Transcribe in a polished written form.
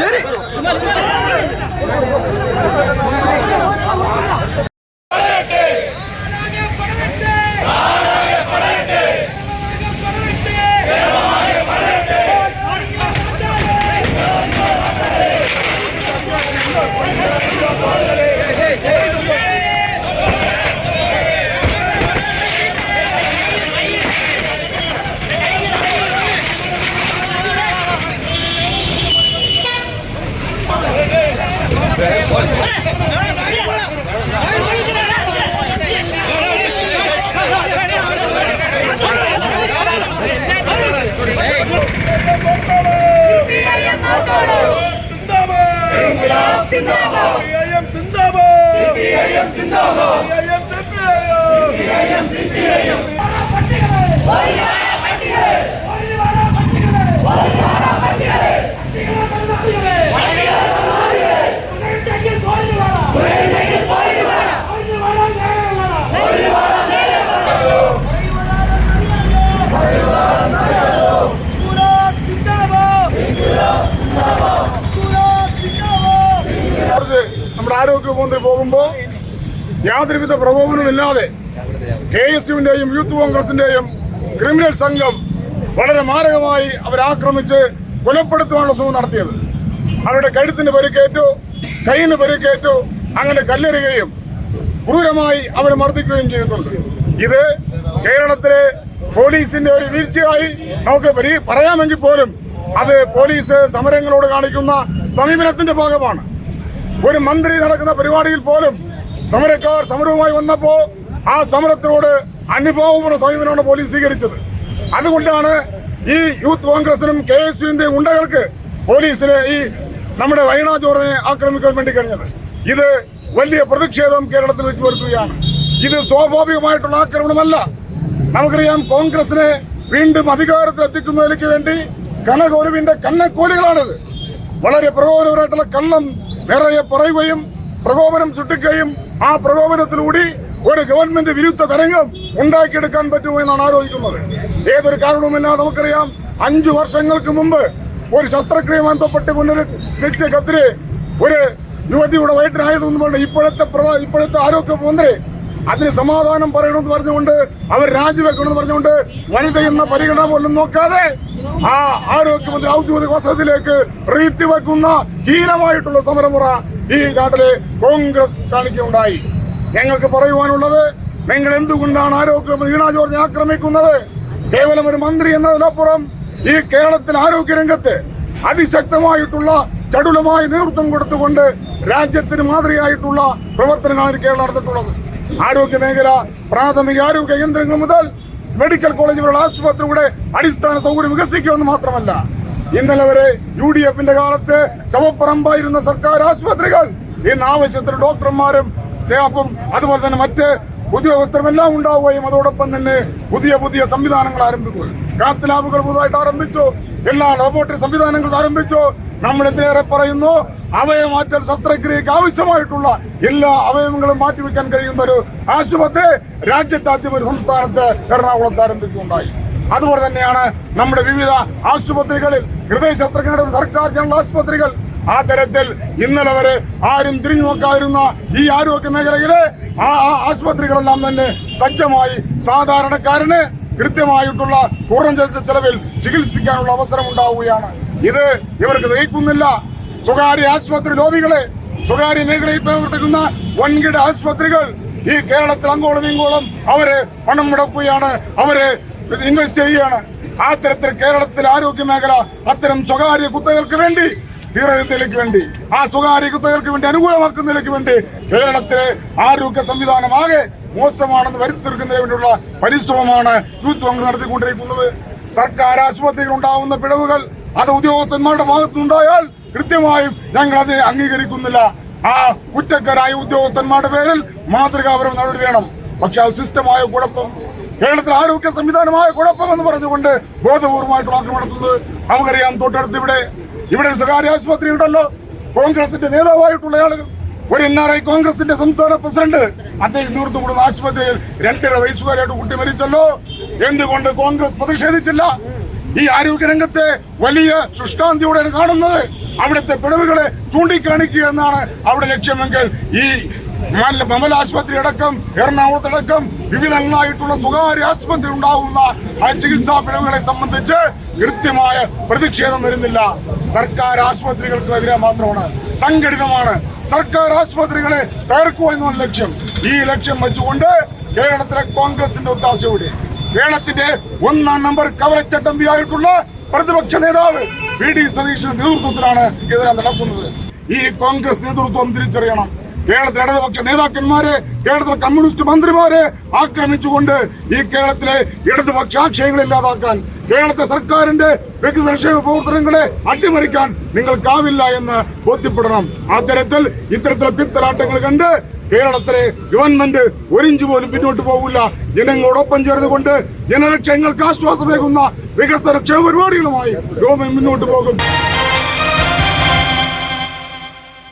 ശരി നമ്മുടെ ആരോഗ്യമന്ത്രി പോകുമ്പോൾ യാതൊരുവിധ പ്രകോപനമില്ലാതെ KSUവിന്റെയും യൂത്ത് കോൺഗ്രസിന്റെയും ക്രിമിനൽ സംഘം വളരെ മാരകമായി അവരാക്രമിച്ച് കൊലപ്പെടുത്തുവാനുള്ള ശ്രമം നടത്തിയത്. അവരുടെ കഴുത്തിന് പരിക്കേറ്റു, കൈയിന് പരിക്കേറ്റു, അങ്ങനെ കല്ലെറിയുകയും ക്രൂരമായി അവരെ മർദ്ദിക്കുകയും ചെയ്തിട്ടുണ്ട്. ഇത് കേരളത്തിലെ പോലീസിന്റെ ഒരു വീഴ്ചയായി നമുക്ക് പറയാമെങ്കിൽ പോലും അത് പോലീസ് സമരങ്ങളോട് കാണിക്കുന്ന സമീപനത്തിന്റെ ഭാഗമാണ്. ഒരു മന്ത്രി നടക്കുന്ന പരിപാടിയിൽ പോലും സമരക്കാർ സമരവുമായി വന്നപ്പോ ആ സമരത്തിനോട് അനുഭാവമുള്ള സമീപനമാണ് പോലീസ് സ്വീകരിച്ചത്. അതുകൊണ്ടാണ് ഈ യൂത്ത് കോൺഗ്രസിനും KSUവിന്റെ ഉണ്ടകൾക്ക് പോലീസിനെ ഈ നമ്മുടെ വൈണ ജോർജിനെ ആക്രമിക്കാൻ വേണ്ടി കഴിഞ്ഞത്. ഇത് വലിയ പ്രതിഷേധം കേരളത്തിൽ വെച്ച് വരുത്തുകയാണ്. ഇത് സ്വാഭാവികമായിട്ടുള്ള ആക്രമണമല്ല. നമുക്കറിയാം, കോൺഗ്രസിനെ വീണ്ടും അധികാരത്തിലെത്തിക്കുന്നതിലേക്ക് വേണ്ടി കനകോലുവിന്റെ കന്നക്കോലുകളാണിത്. വളരെ പ്രകോപനപരമായിട്ടുള്ള കള്ളം നിറയെ പറയുകയും പ്രകോപനം സൃഷ്ടിക്കുകയും ആ പ്രകോപനത്തിലൂടെ ഒരു ഗവൺമെന്റ് വിരുദ്ധ തരംഗം ഉണ്ടാക്കിയെടുക്കാൻ പറ്റുമോ എന്നാണ് ആലോചിക്കുന്നത്. ഏതൊരു കാരണവുമില്ല. നമുക്കറിയാം, 5 വർഷങ്ങൾക്ക് മുമ്പ് ഒരു ശസ്ത്രക്രിയയുമായി ബന്ധപ്പെട്ട് കൊണ്ടൊരു സ്റ്റിച്ച് കത്തിരി ഒരു യുവതിയുടെ വയറ്റിനായതെന്ന് പറഞ്ഞ ഇപ്പോഴത്തെ ആരോഗ്യമന്ത്രി അതിന് സമാധാനം പറയണമെന്ന് പറഞ്ഞുകൊണ്ട് അവർ രാജിവെക്കണമെന്ന് പറഞ്ഞുകൊണ്ട് വനിതയെന്ന പരിഗണന പോലും നോക്കാതെ ആ ആരോഗ്യമന്ത്രി ഔദ്യോഗിക വസതിയിലേക്ക് റീത്തിവെക്കുന്ന ഹീനമായിട്ടുള്ള സമരമുറ ഈ നാട്ടിലെ കോൺഗ്രസ് കാണിക്കുകയുണ്ടായി. ഞങ്ങൾക്ക് പറയുവാനുള്ളത്, നിങ്ങൾ എന്തുകൊണ്ടാണ് ആരോഗ്യമന്ത്രി വീണ ജോർജിനെ ആക്രമിക്കുന്നത്? കേവലം ഒരു മന്ത്രി എന്നതിനപ്പുറം ഈ കേരളത്തിലെ ആരോഗ്യരംഗത്ത് അതിശക്തമായിട്ടുള്ള ചടുലമായ നേതൃത്വം കൊടുത്തുകൊണ്ട് രാജ്യത്തിന് മാതൃകയായിട്ടുള്ള പ്രവർത്തനങ്ങളാണ് കേരളം നടന്നിട്ടുള്ളത്. ആരോഗ്യ മേഖല, പ്രാഥമിക ആരോഗ്യ കേന്ദ്രങ്ങൾ മുതൽ മെഡിക്കൽ കോളേജുകളുടെ ആശുപത്രിയുടെ അടിസ്ഥാന സൗകര്യം വികസിക്കുമെന്ന് മാത്രമല്ല, ഇന്നലെ വരെ UDFന്റെ കാലത്ത് ശവപ്പറമ്പായിരുന്ന സർക്കാർ ആശുപത്രികൾ ഇന്ന് ആവശ്യത്തിന് ഡോക്ടർമാരും സ്റ്റാഫും അതുപോലെ തന്നെ മറ്റ് ഉദ്യോഗസ്ഥരുമെല്ലാം ഉണ്ടാവുകയും അതോടൊപ്പം തന്നെ പുതിയ സംവിധാനങ്ങൾ ആരംഭിക്കുകയും കാത്ത് ലാബുകൾ പുതുതായിട്ട് ആരംഭിച്ചു. എല്ലാ ലബോറട്ടറി സംവിധാനങ്ങളും ആരംഭിച്ചു. നമ്മളെത്തിയേറെ പറയുന്നു, അവയവമാറ്റൽ ശസ്ത്രക്രിയക്ക് ആവശ്യമായിട്ടുള്ള എല്ലാ അവയവങ്ങളും മാറ്റിവെക്കാൻ കഴിയുന്ന ഒരു ആശുപത്രി രാജ്യത്താദ്യം ഒരു സംസ്ഥാനത്ത് എറണാകുളത്ത് ആരംഭിക്കുകയുണ്ടായി. അതുപോലെ തന്നെയാണ് നമ്മുടെ വിവിധ ആശുപത്രികളിൽ ഹൃദയ ശസ്ത്രക്രിയ സർക്കാർ ജനറൽ ആശുപത്രികൾ. ആ തരത്തിൽ ഇന്നലെ വരെ ആരും തിരിഞ്ഞു നോക്കാതിരുന്ന ഈ ആരോഗ്യ മേഖലയിലെ ആ ആശുപത്രികളെല്ലാം തന്നെ സജ്ജമായി സാധാരണക്കാരന് കൃത്യമായിട്ടുള്ള കുറഞ്ഞ ചെലവിൽ ചികിത്സിക്കാനുള്ള അവസരം ഉണ്ടാവുകയാണ്. ഇത് ഇവർക്ക് ദഹിക്കുന്നില്ല. സ്വകാര്യ ആശുപത്രി ലോബികളെ സ്വകാര്യ മേഖലയിൽ പ്രവർത്തിക്കുന്ന വൻകിട ആശുപത്രികൾ ഈ കേരളത്തിൽ അങ്ങോളം ഇങ്ങോളം അവര് പണം മുടക്കുകയാണ്, അവര് ഇൻവെസ്റ്റ് ചെയ്യുകയാണ്. ആ തരത്തിൽ കേരളത്തിലെ ആരോഗ്യ മേഖല അത്തരം സ്വകാര്യ കുത്തകൾക്ക് വേണ്ടി തീരെഴുന്നതിലേക്ക് വേണ്ടി, ആ സ്വകാര്യ കുത്തകൾക്ക് വേണ്ടി അനുകൂലമാക്കുന്നതിലേക്ക് വേണ്ടി കേരളത്തിലെ ആരോഗ്യ സംവിധാനമാകെ മോശമാണെന്ന് വരുത്തി തീർക്കുന്നതിന് വേണ്ടിയുള്ള പരിശ്രമമാണ് യൂത്ത് കോൺഗ്രസ് നടത്തിക്കൊണ്ടിരിക്കുന്നത്. സർക്കാർ ആശുപത്രികൾ ഉണ്ടാവുന്ന പിഴവുകൾ അത് ഉദ്യോഗസ്ഥന്മാരുടെ ഭാഗത്തുനിന്നുണ്ടായാൽ കൃത്യമായും ഞങ്ങൾ അതിനെ അംഗീകരിക്കുന്നില്ല. ആ കുറ്റക്കാരായ ഉദ്യോഗസ്ഥന്മാരുടെ പേരിൽ മാതൃകാപരമായ നടപടി വേണം. പക്ഷെ അത് സിസ്റ്റമായ കുഴപ്പം, കേരളത്തിലെ ആരോഗ്യ സംവിധാനമായ കുഴപ്പം എന്ന് പറഞ്ഞുകൊണ്ട് ബോധപൂർവമായിട്ടുള്ള ആക്രമണം നടത്തുന്നത് നമുക്കറിയാം. തൊട്ടടുത്ത് ഇവിടെ സ്വകാര്യ ആശുപത്രി ഉണ്ടല്ലോ. കോൺഗ്രസിന്റെ നേതാവായിട്ടുള്ള ആളുകൾ, ഒരു NRI കോൺഗ്രസിന്റെ സംസ്ഥാന പ്രസിഡന്റ്, അദ്ദേഹം നേതൃത്വം കൊടുക്കുന്ന ആശുപത്രിയിൽ 2.5 വയസ്സുകാരായിട്ട് കുട്ടി മരിച്ചല്ലോ. എന്തുകൊണ്ട് കോൺഗ്രസ് പ്രതിഷേധിച്ചില്ല? ഈ ആരോഗ്യ രംഗത്തെ വലിയ ശുഷ്കാന്തിയോടെയാണ് കാണുന്നത്. അവിടുത്തെ പിഴവുകളെ ചൂണ്ടിക്കാണിക്കുക എന്നാണ് അവിടെ ലക്ഷ്യമെങ്കിൽ ഈ മമൽ ആശുപത്രി അടക്കം എറണാകുളത്തടക്കം വിവിധങ്ങളായിട്ടുള്ള സ്വകാര്യ ആശുപത്രി ഉണ്ടാകുന്ന ആ ചികിത്സാ പിഴവുകളെ സംബന്ധിച്ച് കൃത്യമായ പ്രതിഷേധം വരുന്നില്ല. സർക്കാർ ആശുപത്രികൾക്കെതിരെ മാത്രമാണ്, സംഘടിതമാണ്. സർക്കാർ ആശുപത്രികളെ തകർക്കുക എന്നാണ് ലക്ഷ്യം. ഈ ലക്ഷ്യം വെച്ചുകൊണ്ട് കേരളത്തിലെ കോൺഗ്രസിന്റെ ഒത്താശയോടെ കേരളത്തിന്റെ 1-ാം നമ്പർ കവലച്ചട്ടമ്പിയായിട്ടുള്ള പ്രതിപക്ഷ നേതാവ് VD സതീശന്റെ നേതൃത്വത്തിലാണ് ഇതിനെ നടക്കുന്നത്. ഈ കോൺഗ്രസ് നേതൃത്വം തിരിച്ചറിയണം. കേരളത്തിലെ ഇടതുപക്ഷ നേതാക്കന്മാരെ, കേരളത്തിലെ കമ്മ്യൂണിസ്റ്റ് മന്ത്രിമാരെ ആക്രമിച്ചുകൊണ്ട് ഈ കേരളത്തിലെ ഇടതുപക്ഷ ആശയങ്ങൾ ഇല്ലാതാക്കാൻ, കേരളത്തിലെ സർക്കാരിന്റെ വ്യക്തിസംക്ഷേമ പ്രവർത്തനങ്ങളെ അട്ടിമറിക്കാൻ നിങ്ങൾക്കാവില്ല എന്ന് ബോധ്യപ്പെടണം. ഇത്തരത്തിലെ പിത്തലാട്ടങ്ങൾ കണ്ട് കേരളത്തിലെ ഗവൺമെന്റ് ഒരിഞ്ച് പോലും പിന്നോട്ട് പോകില്ല. ജനങ്ങളോടൊപ്പം ചേർന്നുകൊണ്ട് ജനലക്ഷങ്ങൾക്ക് ആശ്വാസമേകുന്ന വികസന ക്ഷേമ പരിപാടികളുമായി ഗവൺമെന്റ് മുന്നോട്ട് പോകും.